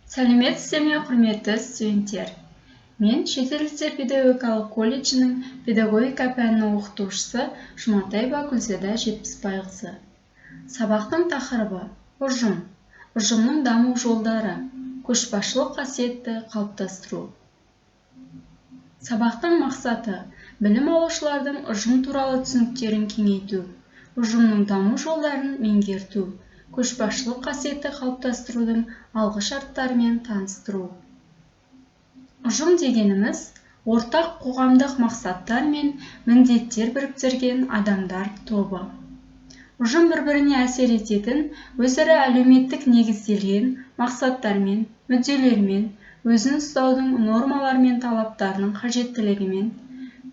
Сәлеметсіздер ме, құрметті студенттер? Мен шетелдіктер педагогикалық колледжінің педагогика пәнінің оқытушысы Жұматаева Гүлзада Жетпісбайқызы. Сабақтың тақырыбы ұжым. Ұжымның даму жолдары. Көшбасшылық қасиетті қалыптастыру. Сабақтың мақсаты білім алушылардың ұжым туралы түсініктерін кеңейту, ұжымның даму жолдарын меңгерту, көшбасшылық қасиетті қалыптастырудың алғы шарттарымен таныстыру. Ұжым дегеніміз ортақ қоғамдық мақсаттар мен міндеттер біріктірген адамдар тобы. Ұжым бір-біріне әсер ететін, өзара әлеуметтік негізделген мақсаттармен, мүдделермен, өзін ұстаудың нормалар мен талаптарының қажеттілігімен,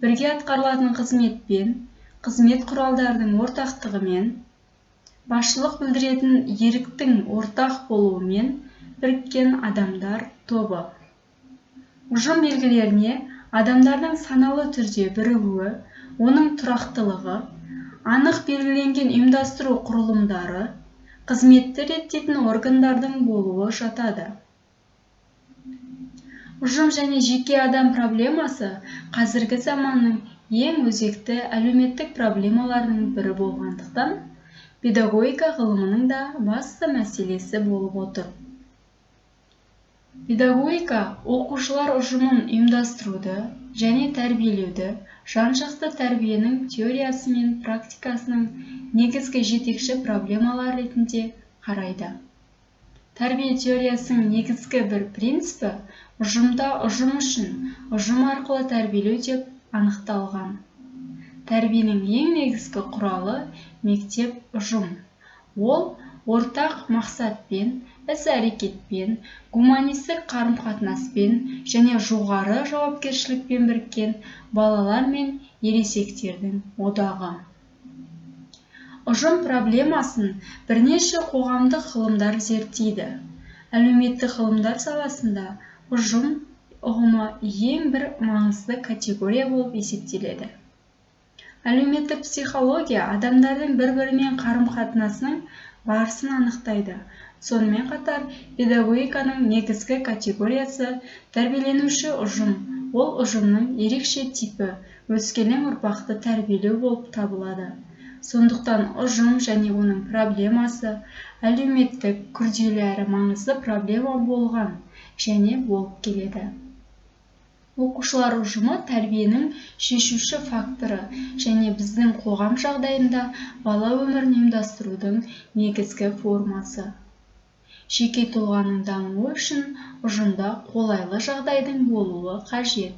бірге атқарылатын қызметпен, қызмет құралдардың ортақтығымен, басшылық білдіретін еріктің ортақ болуымен біріккен адамдар тобы. Ұжым белгілеріне адамдардың саналы түрде бірігуі, оның тұрақтылығы, анық белгіленген ұйымдастыру құрылымдары, қызметті реттейтін органдардың болуы жатады. Ұжым және жеке адам проблемасы қазіргі заманның ең өзекті әлеуметтік проблемаларының бірі болғандықтан, педагогика ғылымының да басты мәселесі болып отыр. Педагогика оқушылар ұжымын ұйымдастыруды және тәрбиелеуді, жан-жақты тәрбиенің теориясы мен практикасының негізгі жетекші проблемалар ретінде қарайды. Тәрбие теориясының негізгі бір принципі ұжымда ұжым үшін, ұжым арқылы тәрбиелеу деп анықталған. Тәрбиенің ең негізгі құралы мектеп ұжым. Ол ортақ мақсатпен, іс-әрекетпен, гуманистік қарым-қатынаспен және жоғары жауапкершілікпен біріккен балалар мен ересектердің одағы. Ұжым проблемасын бірнеше қоғамдық ғылымдар зерттейді. Әлеуметтік ғылымдар саласында ұжым ұғымы ең бір маңызды категория болып есептеледі. Әлеуметтік психология адамдардың бір-бірімен қарым-қатынасының барысын анықтайды. Сонымен қатар педагогиканың негізгі категориясы тәрбиеленуші ұжым. Ол ұжымның ерекше типі, өскелең ұрпақты тәрбиелеу болып табылады. Сондықтан ұжым және оның проблемасы әлеуметтік күрделі әрі маңызды проблема болған және болып келеді. Оқушылар ұжымы тәрбиенің шешуші факторы және біздің қоғам жағдайында бала өмірін ұйымдастырудың негізгі формасы. Жеке тұлғаның дамуы үшін ұжымда қолайлы жағдайдың болуы қажет.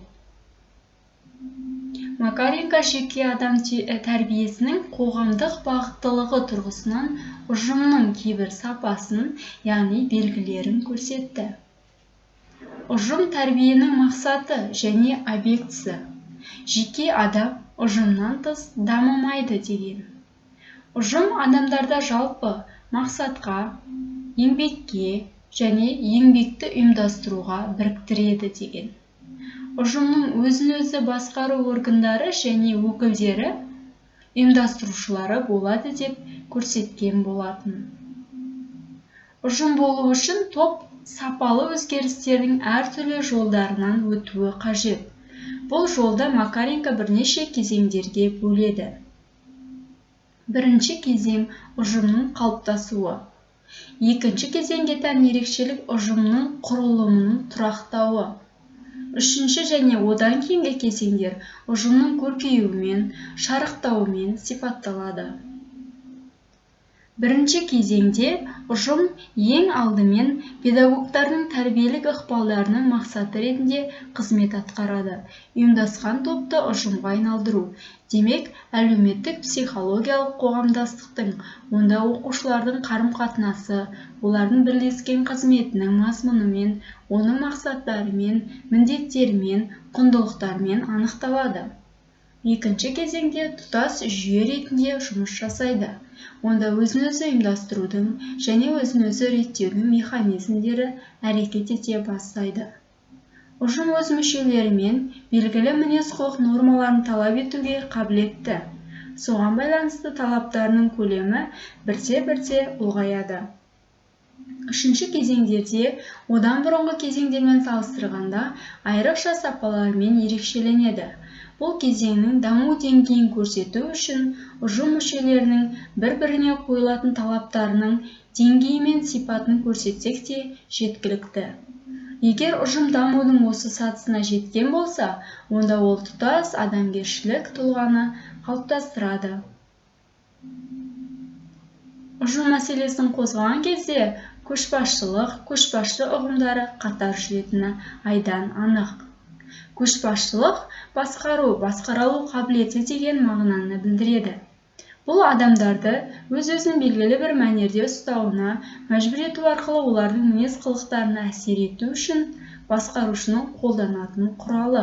Макаренко жеке адам тәрбиесінің қоғамдық бағыттылығы тұрғысынан ұжымның кейбір сапасын, яғни белгілерін көрсетті. Ұжым тәрбиенің мақсаты және объектісі. Жеке адам ұжымнан тыс дамымайды деген. Ұжым адамдарда жалпы мақсатқа, еңбекке және еңбекті ұйымдастыруға біріктіреді деген. Ұжымның өзін-өзі басқару органдары және өкілдері ұйымдастырушылары болады деп көрсеткен болатын. Ұжым болу үшін топ сапалы өзгерістердің әртүрлі жолдарынан өтуі қажет. Бұл жолда Макаренко бірнеше кезеңдерге бөледі. Бірінші кезең ұжымның қалыптасуы. Екінші кезеңге тән ерекшелік ұжымның құрылымының тұрақтауы. Үшінші және одан кейінгі кезеңдер ұжымның көркеюімен, шарықтауымен сипатталады. Бірінші кезеңде ұжым ең алдымен педагогтардың тәрбиелік ықпалдарының мақсаты ретінде қызмет атқарады. Ұйымдасқан топты ұжымға айналдыру. Демек, әлеуметтік психологиялық қоғамдастықтың, онда оқушылардың қарым-қатынасы, олардың бірлескен қызметінің мазмұнымен, оның мақсаттарымен, міндеттерімен, құндылықтарымен анықталады. Екінші кезеңде тұтас жүйе ретінде жұмыс жасайды. Онда өзін-өзі ұйымдастырудың және өзін-өзі реттеудің механизмдері әрекет ете бастайды. Ұжым өз мүшелерімен белгілі мінез-құлық нормаларын талап етуге қабілетті. Соған байланысты талаптарының көлемі бірте-бірте ұлғаяды. Үшінші кезеңдерде одан бұрынғы кезеңдермен салыстырғанда айрықша сапалармен ерекшеленеді. Бұл кезеңнің даму деңгейін көрсету үшін ұжым мүшелерінің бір-біріне қойылатын талаптарының деңгейі мен сипатын көрсетсек те жеткілікті. Егер ұжым дамудың осы сатысына жеткен болса, онда ол тұтас адамгершілік тұлғаны қалыптастырады. Ұжым мәселесін қозғаған кезде көшбасшылық, көшбасшы ұғымдары қатар жүретіні айдан анық. Көшбасшылық басқару, басқарылу қабілеті деген мағынаны білдіреді. Бұл адамдарды өз-өзін белгілі бір мәнерде ұстауына мәжбүр ету арқылы олардың мінез-құлықтарына әсер ету үшін басқарушының қолданатын құралы.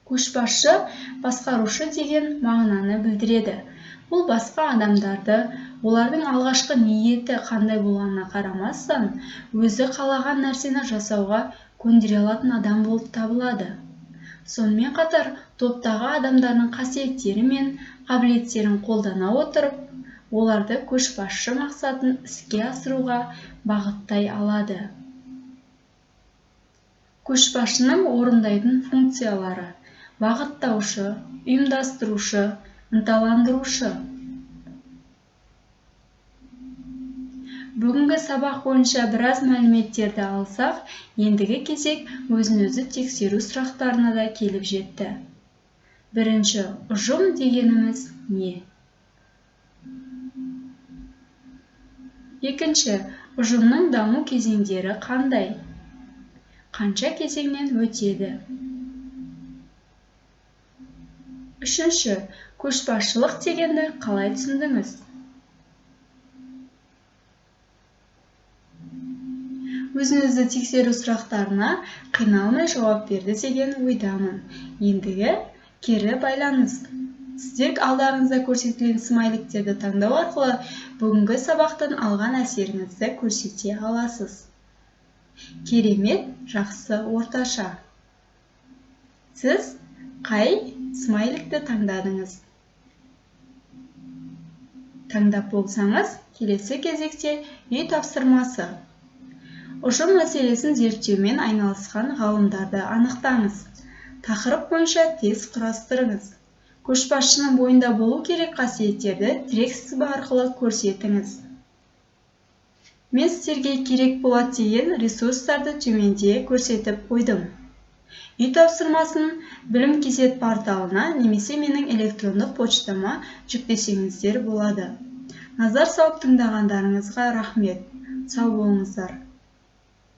Көшбасшы басқарушы деген мағынаны білдіреді. Бұл басқа адамдарды, олардың алғашқы ниеті қандай болғанына қарамастан, өзі қалаған нәрсені жасауға көндіре алатын адам болып табылады. Сонымен қатар, топтағы адамдардың қасиеттері мен қабілеттерін қолдана отырып, оларды көшбасшы мақсатын іске асыруға бағыттай алады. Көшбасшының орындайтын функциялары: бағыттаушы, ұйымдастырушы, ынталандырушы. Бүгінгі сабақ бойынша біраз мәліметтерді алсақ, ендігі кезек өзін-өзі тексеру сұрақтарына да келіп жетті. Бірінші, ұжым дегеніміз не? Екінші, ұжымның даму кезеңдері қандай? Қанша кезеңнен өтеді? Үшінші, көшбасшылық дегенді қалай түсіндіңіз? Өзіңізді тексеру сұрақтарына қиналмай жауап берді деген ойдамын. Ендігі кері байланыс. Сіздер алдарыңызда көрсетілген смайликтерді таңдау арқылы бүгінгі сабақтан алған әсеріңізді көрсете аласыз. Керемет, жақсы, орташа. Сіз қай смайликті таңдадыңыз? Таңдап болсаңыз, келесі кезекте үй тапсырмасы. Ұжым мәселесін зерттеумен айналысқан ғалымдарды анықтаңыз. Тақырып бойынша тест құрастырыңыз. Көшбасшының бойында болу керек қасиеттерді тірек сызба арқылы көрсетіңіз. Мен сіздерге керек болады деген ресурстарды төменде көрсетіп қойдым. Үй тапсырмасын Білім Кз порталына немесе менің электрондық почтама жүктесеңіздер болады. Назар салып тыңдағандарыңызға рахмет. Сау болыңыздар.